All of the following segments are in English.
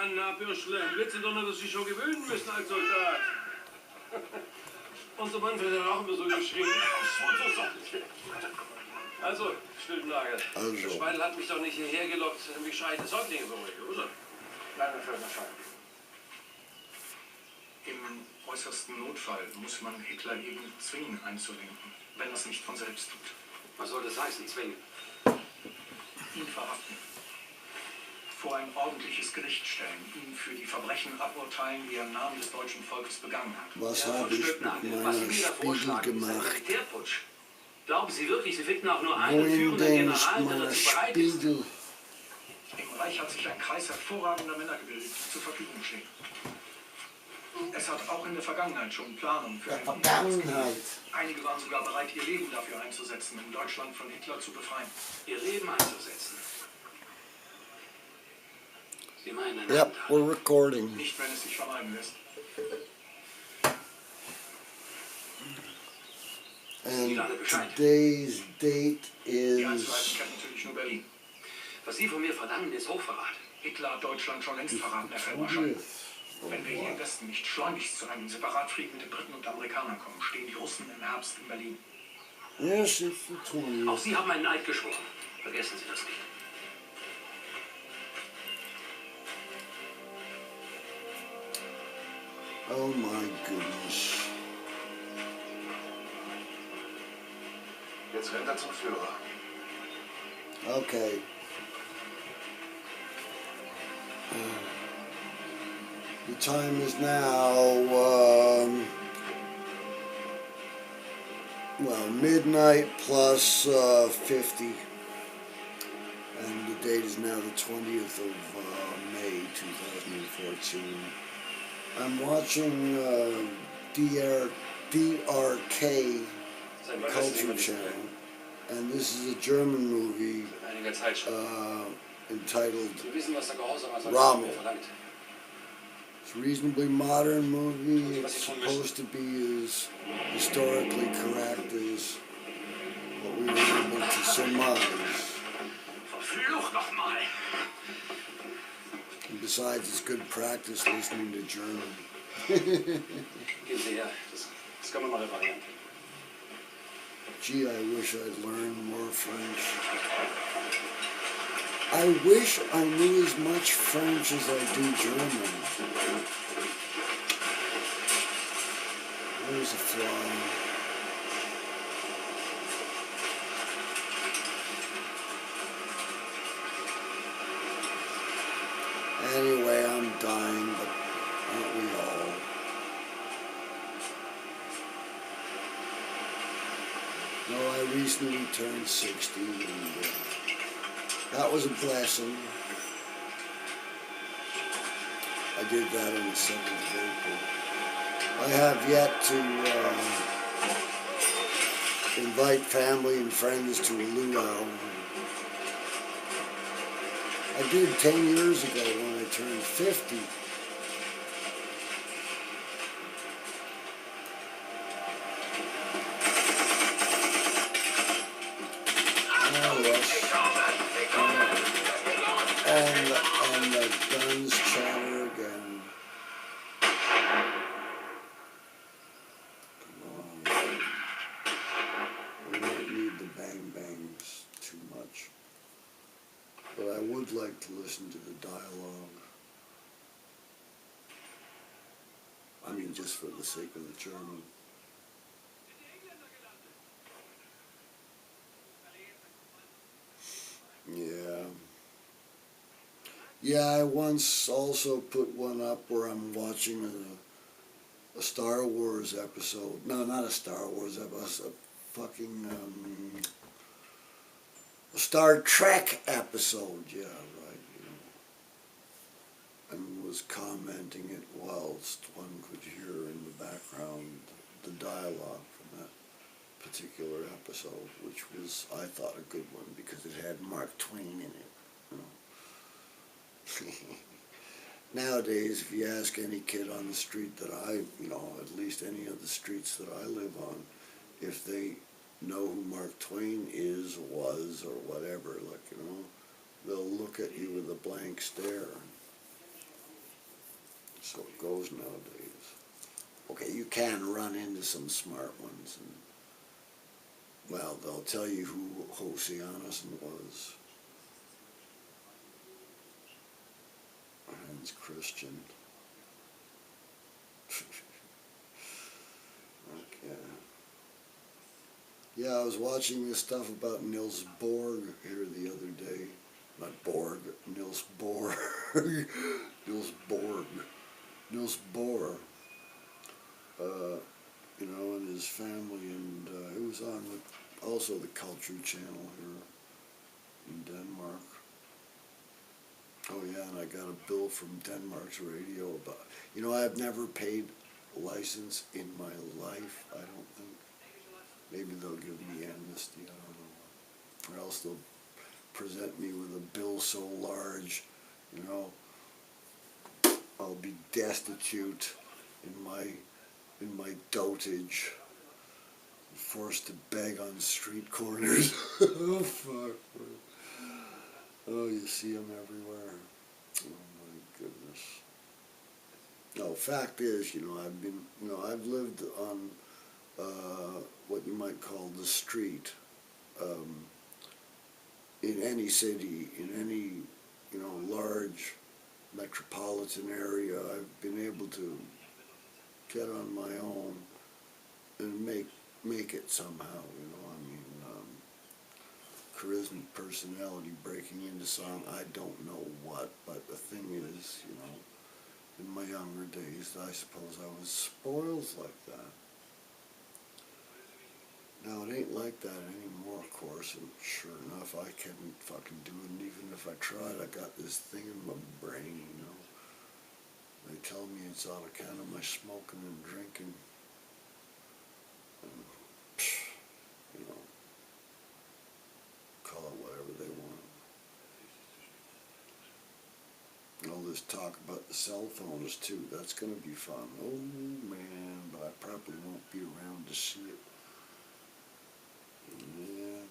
Na, Bürschlein, willst du doch noch, dass Sie schon gewöhnen müssen als Soldat? Unser Manfred hat auch immer so geschrien. Also, Stülpenlager. Der Speidel hat mich doch nicht hierher gelockt, wie schreiende Säuglinge beruhigen, oder? Nein, Herr Fall. Im äußersten Notfall muss man Hitler eben zwingen einzulenken, wenn er es nicht von selbst tut. Was soll das heißen, zwingen? Ihn verhaften. Vor ein ordentliches Gericht stellen, ihn für die Verbrechen aburteilen, die er im Namen des deutschen Volkes begangen hat. Was habe ich mit meiner Spiegel gemacht? Glauben Sie wirklich, Sie finden auch nur einen führenden General, der dazu bereit ist? Im Reich hat sich ein Kreis hervorragender Männer gebildet, die zur Verfügung stehen. Es hat auch in der Vergangenheit schon Planungen für eine Vergangenheit. Einige waren sogar bereit, ihr Leben dafür einzusetzen, um Deutschland von Hitler zu befreien. Ihr Leben einzusetzen? Sie meinen, yep, we're recording. Nicht, wenn es sich vermeiden lässt. And today's date Die Einzelheiten is... kennen natürlich nur Berlin. Was Sie von mir verlangen, ist Hochverrat. Hitler hat Deutschland schon längst verraten, Herr Feldmarschall. Wenn wir hier im Westen nicht schleunigst zu einem Separatfrieden mit den Briten und Amerikanern kommen, stehen die Russen im Herbst in Berlin. Yes, it's the 20th. Auch Sie haben einen Eid geschworen. Vergessen Sie das nicht. Oh my goodness. Jetzt rennt er zum Führer. Okay. The time is now, well, midnight plus 50. And the date is now the 20th of May 2014. I'm watching DRK Culture Channel, and this is a German movie entitled Rommel. It's a reasonably modern movie. It's supposed to be as historically correct as what we were able to surmise. And besides, it's good practice listening to German. Gee, I wish I'd learned more French. I wish I knew as much French as I do German. There's a fly. Anyway, I'm dying, but aren't we all? No, I recently turned 60, and that was a blessing. I did that on the 7th of April. I have yet to invite family and friends to a luau. I did 10 years ago when I turned 50. And the guns chatter again. Come on. We don't need the bang bangs too much. But I would like to listen to the dialogue. I mean, just for the sake of the German. Yeah. Yeah, I once also put one up where I'm watching a Star Wars episode. No, not a Star Wars episode. A fucking a Star Trek episode. Yeah, right. You know, and was commenting it whilst one could hear in the background the dialogue from that particular episode, which was, I thought, a good one because it had Mark Twain in it. You know. Nowadays, if you ask any kid on the street that at least any of the streets that I live on, if they know who Mark Twain is, was, or whatever, they'll look at you with a blank stare. So it goes nowadays. Okay, you can run into some smart ones, and well, they'll tell you who Hosianus was. Hans Christian. Okay. Yeah, I was watching this stuff about Niels Bohr here the other day. Not Borg, Niels Bohr. Niels Borg. Niels Bohr. You know, and his family, and it was on also the Culture Channel here in Denmark. Oh yeah, and I got a bill from Denmark's radio about, you know, I've never paid a license in my life, I don't think. Maybe they'll give me amnesty, I don't know. Or else they'll present me with a bill so large, you know, I'll be destitute in my dotage, forced to beg on street corners. Oh fuck. Oh, you see them everywhere. Oh my goodness. No, fact is, you know, I've lived on what you might call the street, in any city, in any, you know, large metropolitan area. I've been able to get on my own and make it somehow, you know. I mean, charisma, personality, breaking into song, I don't know what, but the thing is, you know, in my younger days, I suppose I was spoiled like that. Now, it ain't like that anymore, of course, and sure enough, I couldn't fucking do it, and even if I tried, I got this thing in my brain, you know. They tell me it's on account of my smoking and drinking, and, you know, call it whatever they want. And all this talk about the cell phones, too, that's going to be fun. Oh, man, but I probably won't be around to see it. Yeah.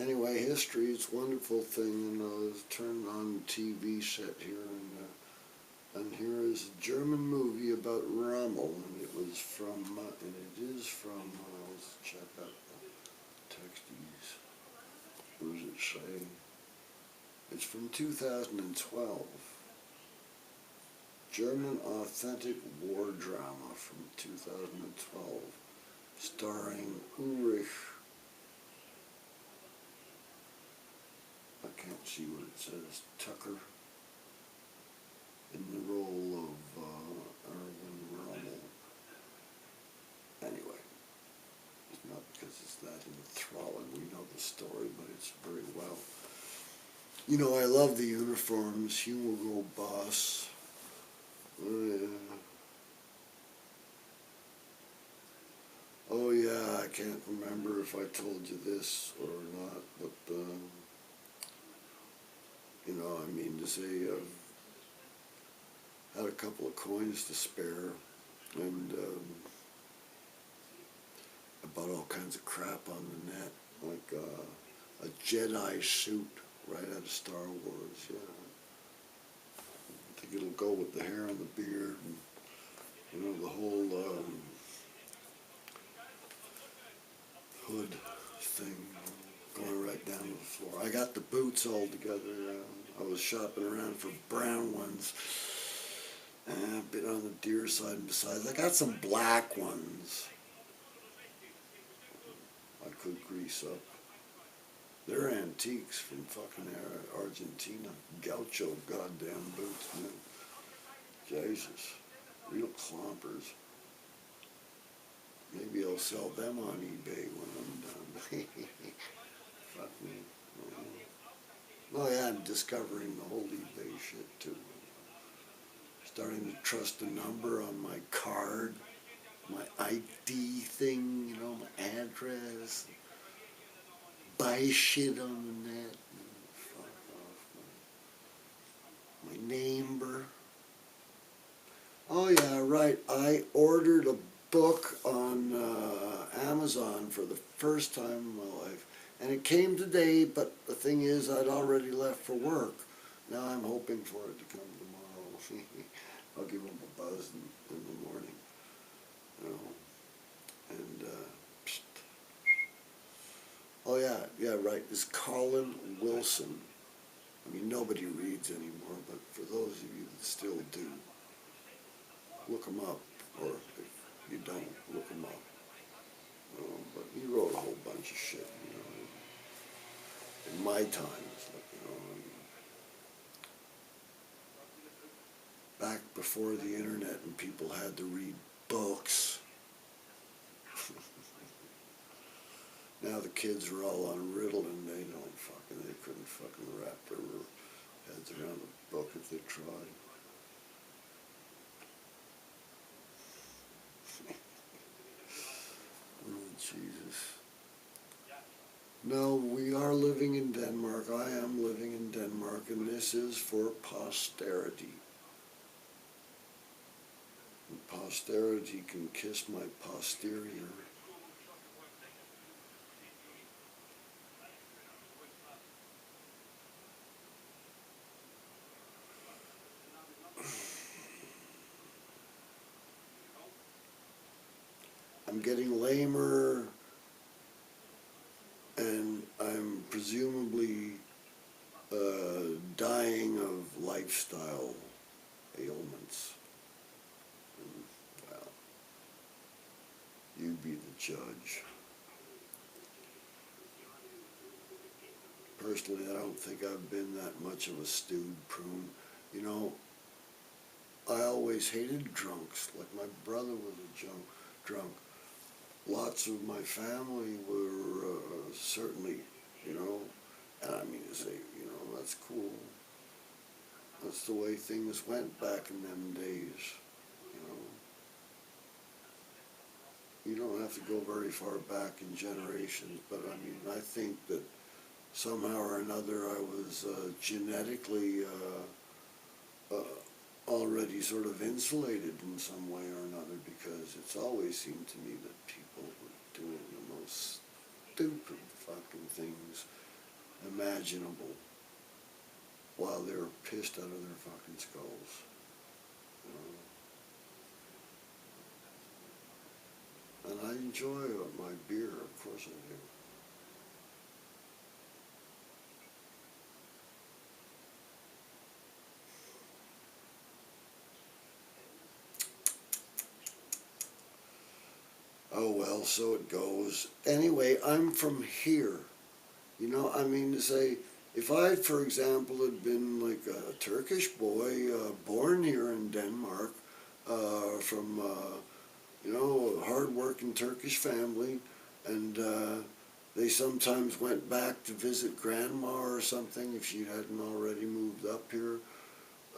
Anyway, history, it's a wonderful thing, and I was turned on the TV set here, and here is a German movie about Rommel, and it was from, and it is from, let's check out the texties. What does it say? It's from 2012. German authentic war drama from 2012, starring Ulrich. I can't see what it says. Tucker in the role of Erwin Rommel. Anyway, it's not because it's that enthralling. We know the story, but it's very well. You know, I love the uniforms. Hugo Boss. Oh yeah, I can't remember if I told you this or not, but you know, I mean to say, had a couple of coins to spare, and I bought all kinds of crap on the net, like a Jedi suit right out of Star Wars. Yeah, I think it'll go with the hair and the beard, and you know, the whole hood thing going right down to the floor. I got the boots all together. I was shopping around for brown ones. A bit on the deer side, and besides, I got some black ones I could grease up. They're antiques from fucking Argentina. Gaucho goddamn boots, man. Jesus. Real clompers. Maybe I'll sell them on eBay when I'm done. Fuck me. Oh yeah, I'm discovering the whole eBay shit too. Starting to trust the number on my card, my ID thing, you know, my address. Buy shit on the net. Fuck off. My number. Oh yeah, right. I ordered a book on Amazon for the first time in my life, and it came today, but the thing is I'd already left for work, Now I'm hoping for it to come tomorrow. I'll give him a buzz in the morning. You know, and oh yeah, right. It's Colin Wilson. I mean, nobody reads anymore, but for those of you that still do, look him up, or if you don't, look him up. But he wrote a whole bunch of shit, you know, in my times, like, you know, back before the internet and people had to read books. Now the kids are all on Ritalin, they couldn't fucking wrap their heads around a book if they tried. Oh, Jesus. No, we are living in Denmark. I am living in Denmark, and this is for posterity. And posterity can kiss my posterior. I'm getting lamer, and I'm presumably dying of lifestyle ailments. And, well, you be the judge. Personally, I don't think I've been that much of a stewed prune. You know, I always hated drunks. Like my brother was a drunk. Lots of my family were certainly, you know, and I mean to say, you know, that's cool. That's the way things went back in them days, you know. You don't have to go very far back in generations, but I mean, I think that somehow or another I was genetically already sort of insulated in some way or another, because it's always seemed to me that people were doing the most stupid fucking things imaginable while they were pissed out of their fucking skulls. You know? And I enjoy my beer, of course I do. Oh well, so it goes. Anyway, I'm from here. You know, I mean to say, if I, for example, had been like a Turkish boy born here in Denmark, from, you know, a hard-working Turkish family, and they sometimes went back to visit grandma or something if she hadn't already moved up here,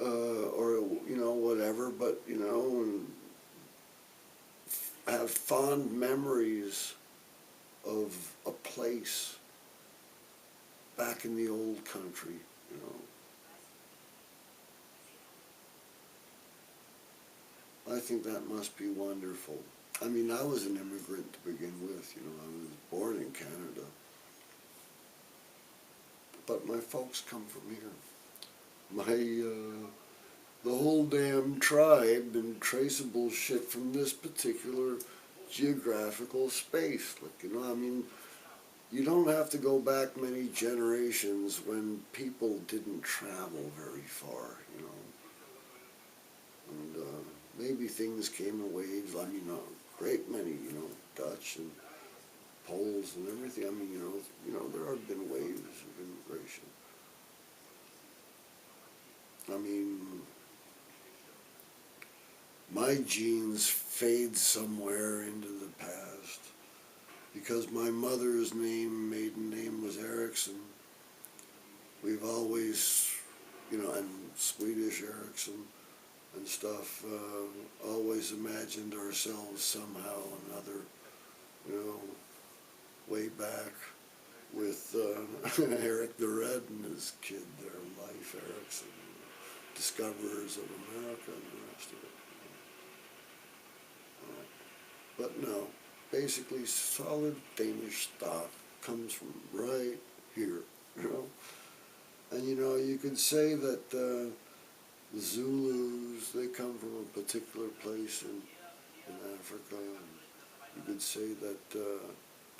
or, you know, whatever, but, you know, and have fond memories of a place back in the old country, you know. I think that must be wonderful. I mean, I was an immigrant to begin with, you know, I was born in Canada. But my folks come from here. The whole damn tribe and traceable shit from this particular geographical space. Like, you know, I mean, you don't have to go back many generations when people didn't travel very far, you know. And maybe things came in waves. I mean, a great many, you know, Dutch and Poles and everything. I mean, you know, there have been waves of immigration. I mean, my genes fade somewhere into the past because my mother's maiden name was Eriksson. We've always, you know, and Swedish Eriksson and stuff, always imagined ourselves somehow or another, you know, way back with Eric the Red and his kid there, Leif Erikson, discoverers of America and the rest of it. But no, basically solid Danish stock comes from right here, you know. And And you know, you could say that the Zulus, they come from a particular place in Africa. And you could say that,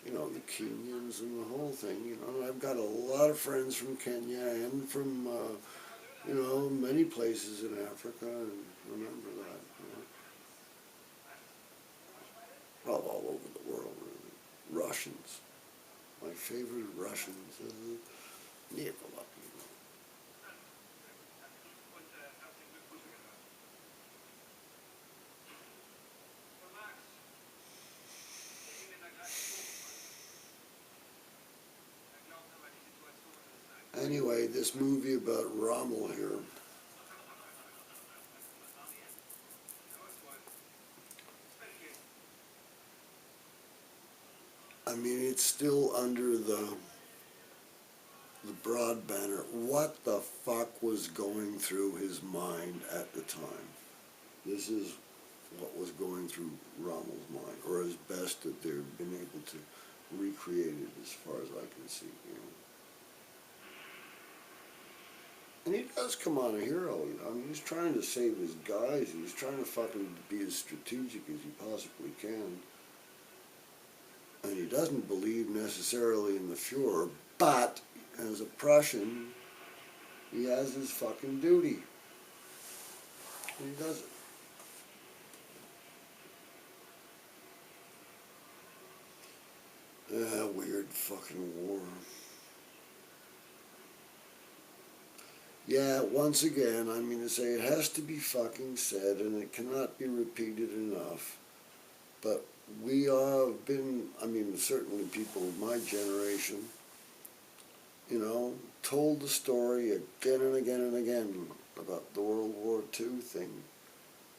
you know, the Kenyans and the whole thing, you know. And I've got a lot of friends from Kenya and from, you know, many places in Africa, and remember that, you know. Well, all over the world, really. Russians. My favorite Russians is Nicola. Anyway, this movie about Rommel here. I mean, it's still under the broad banner. What the fuck was going through his mind at the time? This is what was going through Rommel's mind, or as best that they've been able to recreate it as far as I can see, you know. And he does come on a hero, you know. I mean, he's trying to save his guys. He's trying to fucking be as strategic as he possibly can. And he doesn't believe necessarily in the Fuhrer, but as a Prussian, he has his fucking duty. And he does it. Weird fucking war. Yeah, once again, I mean to say, it has to be fucking said, and it cannot be repeated enough. But we have been, I mean, certainly people of my generation, you know, told the story again and again and again about the World War II thing.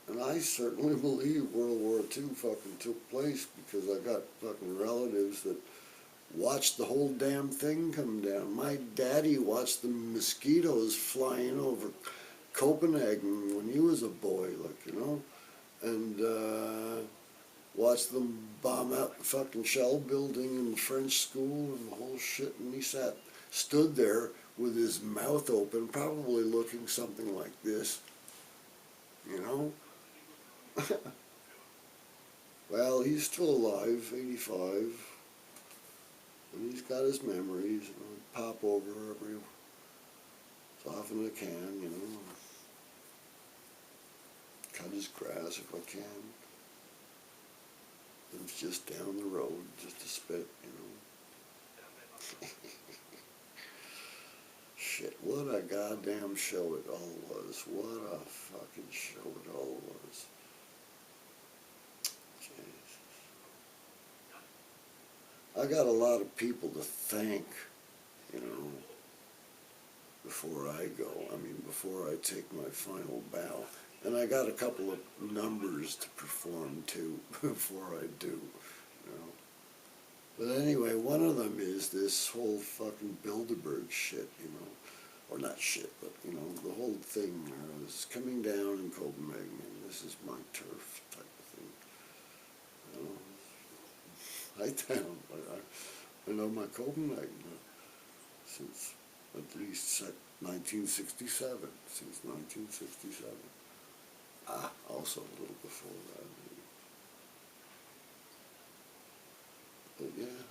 And I certainly believe World War II fucking took place, because I got fucking relatives that watched the whole damn thing come down. My daddy watched the mosquitoes flying over Copenhagen when he was a boy, like, you know, and watched them bomb out the fucking shell building in the French school and the whole shit, and he stood there with his mouth open, probably looking something like this, you know. Well, he's still alive, 85. And he's got his memories, you know, pop over every so often I can, you know. Cut his grass if I can. Lives just down the road, just a spit, you know. Shit, what a goddamn show it all was. What a fucking show it all was. I got a lot of people to thank, you know, before I go. I mean, before I take my final bow. And I got a couple of numbers to perform too before I do, you know. But anyway, one of them is this whole fucking Bilderberg shit, you know. Or not shit, but, you know, the whole thing is coming down in Copenhagen, and this is my turf type of thing, you know. I know my Copenhagen since at least 1967, since 1967. Also a little before that. But yeah.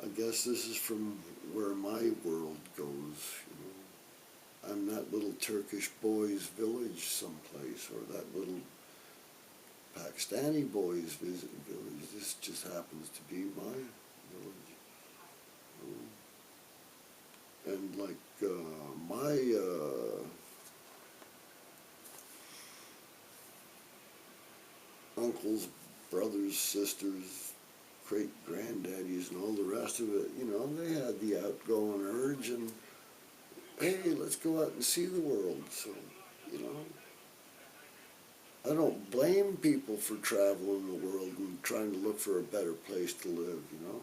I guess this is from where my world goes, you know. I'm that little Turkish boy's village someplace, or that little Pakistani boy's village. This just happens to be my village. And like my uncles, brothers, sisters, great-granddaddies, and all the rest of it, you know, they had the outgoing urge, and hey, let's go out and see the world. So, you know, I don't blame people for traveling the world and trying to look for a better place to live, you know.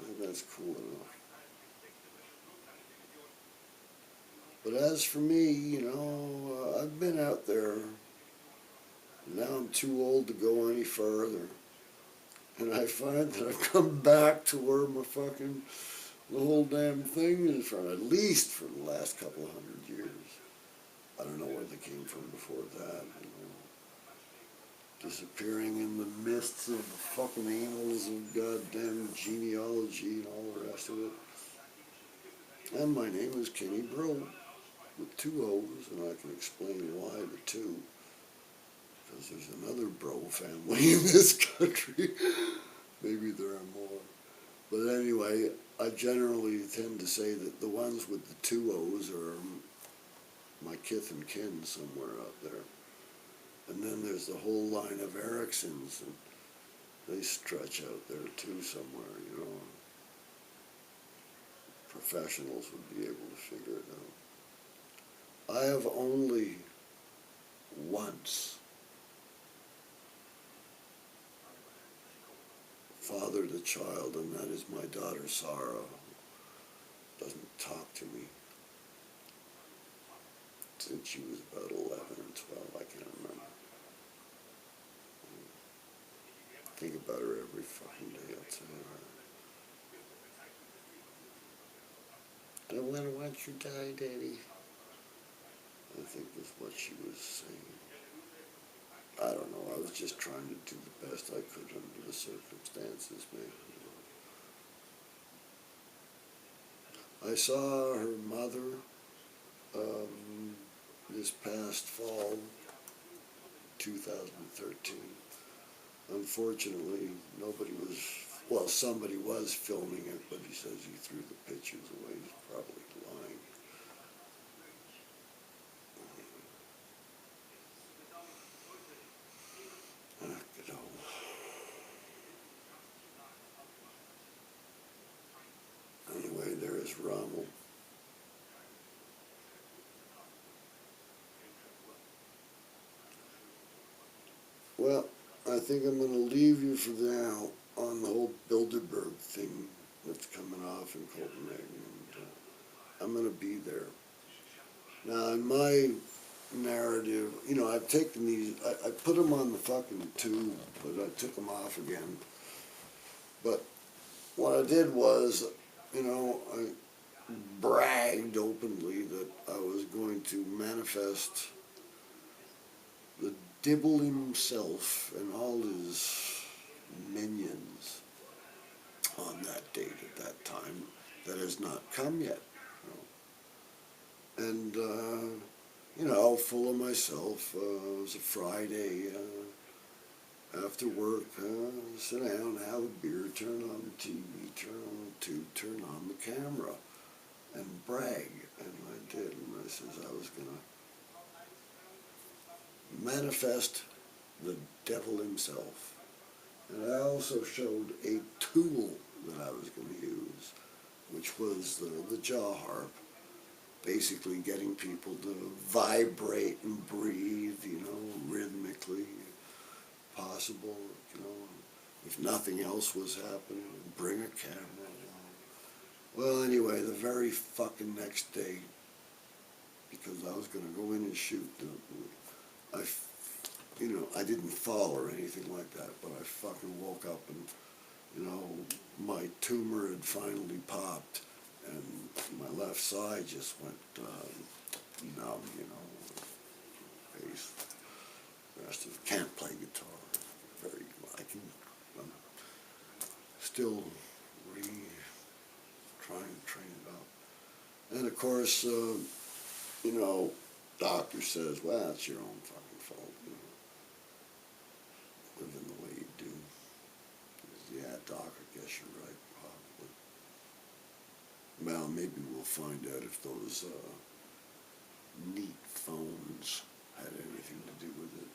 I think that's cool enough. But as for me, you know, I've been out there Now I'm too old to go any further. And I find that I've come back to where the whole damn thing is from, at least for the last couple of 100 years. I don't know where they came from before that. Disappearing in the mists of the fucking annals of goddamn genealogy and all the rest of it. And my name is Kenny Bro, with 2 O's, and I can explain why the 2. Because there's another Bro family in this country. Maybe there are more. But anyway, I generally tend to say that the ones with the 2 O's are my kith and kin somewhere out there. And then there's the whole line of Ericksons, and they stretch out there too somewhere, you know. Professionals would be able to figure it out. I have only once fathered a child, and that is my daughter Sarah. Doesn't talk to me since she was about 11 or 12, I can't remember. Think about her every fucking day, I'll tell you that. I want to watch you die, Daddy, I think was what she was saying. I don't know, I was just trying to do the best I could under the circumstances, man. I saw her mother this past fall, 2013. Unfortunately, somebody was filming it, but he says he threw the pictures away. He's probably lying. Good old. Anyway, there is Rommel. Well, I think I'm going to leave you for now on the whole Bilderberg thing that's coming off in Copenhagen. And, I'm going to be there. Now, in my narrative, you know, I've taken these, I put them on the fucking tube, but I took them off again. But what I did was, you know, I bragged openly that I was going to manifest the Dibble himself and all his minions on that date at that time that has not come yet. You know. And, you know, full of myself, it was a Friday, after work, sit down, have a beer, turn on the TV, turn on the tube, turn on the camera, and brag. And I did, and I says I was going to manifest the devil himself. And I also showed a tool that I was going to use, which was the jaw harp, basically getting people to vibrate and breathe, you know, rhythmically possible, you know. If nothing else was happening, bring a camera along. Well, anyway, the very fucking next day, because I was going to go in and shoot, you know, I didn't fall or anything like that, but I fucking woke up and, you know, my tumor had finally popped, and my left side just went numb, you know, face. The rest of it, can't play guitar. I'm still trying to train it up. And of course, you know, doctor says, well, it's your own fucking fault, you know. Living the way you do. Yeah, doc, I guess you're right, probably. Well, maybe we'll find out if those neat phones had anything to do with it.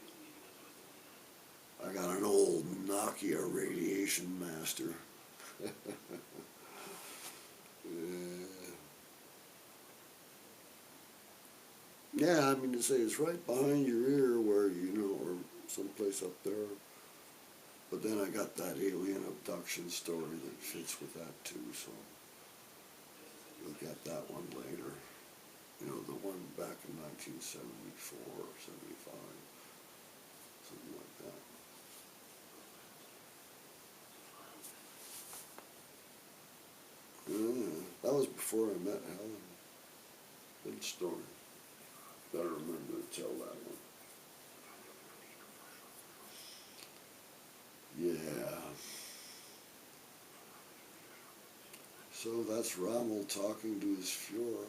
I got an old Nokia Radiation Master. Yeah, I mean to say it's right behind your ear where, you know, or someplace up there. But then I got that alien abduction story that fits with that too, so you'll get that one later. You know, the one back in 1974 or 75. So That was before I met Helen. Good story. Better remember to tell that one. Yeah. So that's Rommel talking to his Fuhrer.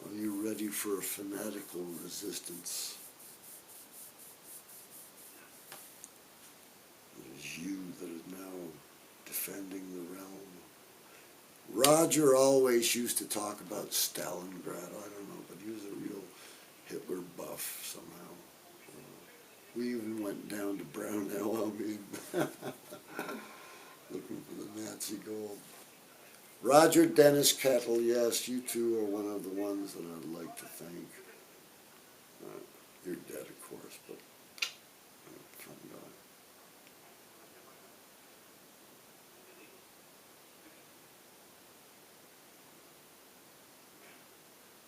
Are you ready for a fanatical resistance? It is you that is now defending the realm. Roger always used to talk about Stalingrad. I don't know, but he was a real Hitler buff somehow. We even went down to Brownell, I mean, looking for the Nazi gold. Roger Dennis Kettle, yes, you two are one of the ones that I'd like to thank. You're dead, of course, but fun guy.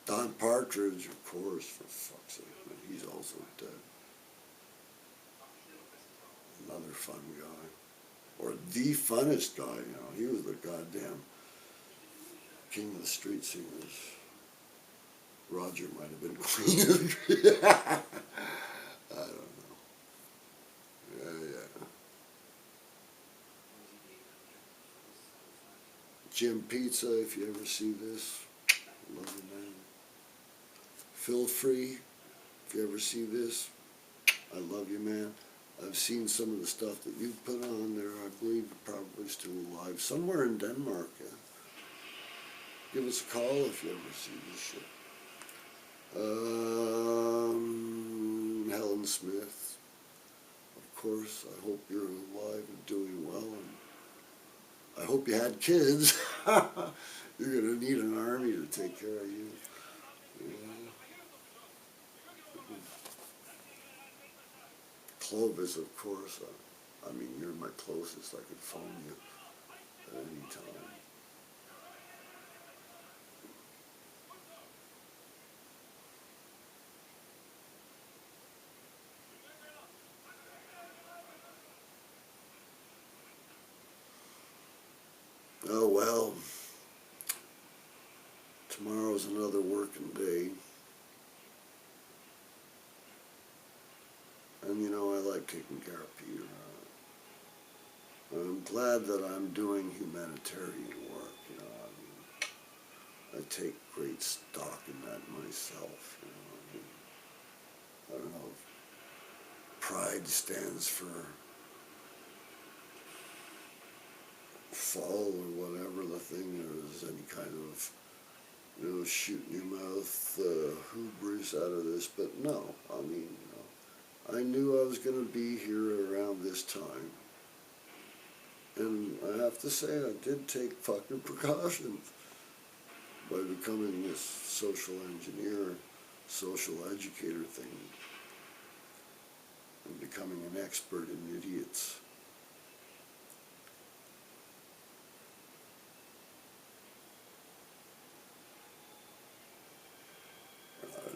Don Partridge, of course, for fuck's sake, man, he's also dead. Another fun guy. Or the funnest guy, you know. He was the goddamn king of the street singers. Roger might have been queen of the street. I don't know. Yeah. Jim Pizza, if you ever see this, love you, man. Phil Free, if you ever see this, I love you, man. I've seen some of the stuff that you've put on there. I believe you're probably still alive. Somewhere in Denmark, yeah. Give us a call if you ever see this shit. Helen Smith, of course. I hope you're alive and doing well. And I hope you had kids. You're going to need an army to take care of you. Yeah. Clovis, of course. I mean, you're my closest. I could phone you at any time. Oh, well, tomorrow's another working day. And, you know, I like taking care of Peter. I'm glad that I'm doing humanitarian work, you know. I mean, I take great stock in that myself, you know. I don't know if pride stands for fall or whatever the thing is, any kind of, you know, shooting your mouth hubris out of this, but no, I mean, you know, I knew I was going to be here around this time, and I have to say I did take fucking precautions by becoming this social engineer, social educator thing, and becoming an expert in idiots.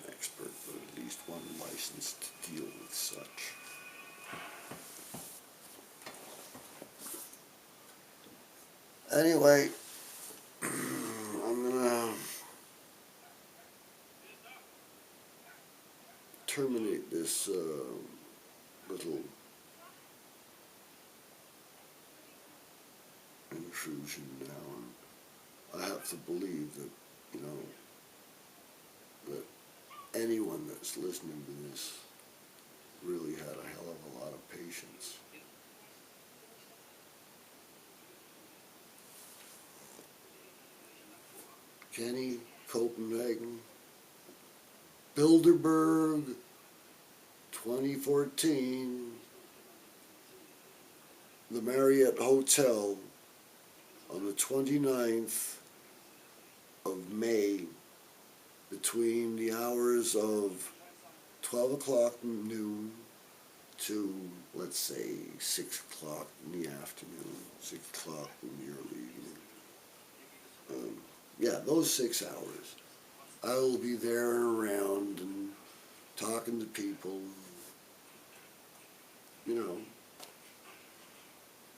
Expert, but at least one licensed to deal with such. Anyway, I'm gonna terminate this little intrusion now, and I have to believe that, you know, that anyone that's listening to this really had a hell of a lot of patience. Kenny, Copenhagen, Bilderberg, 2014, the Marriott Hotel on the 29th of May, between the hours of 12 o'clock noon to, let's say, 6 o'clock in the afternoon, 6 o'clock in the early evening. Yeah, those 6 hours. I will be there and around and talking to people, you know.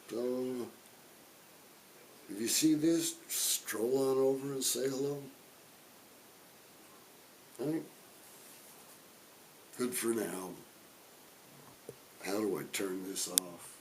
So, see this? Stroll on over and say hello. All right. Good for now. How do I turn this off?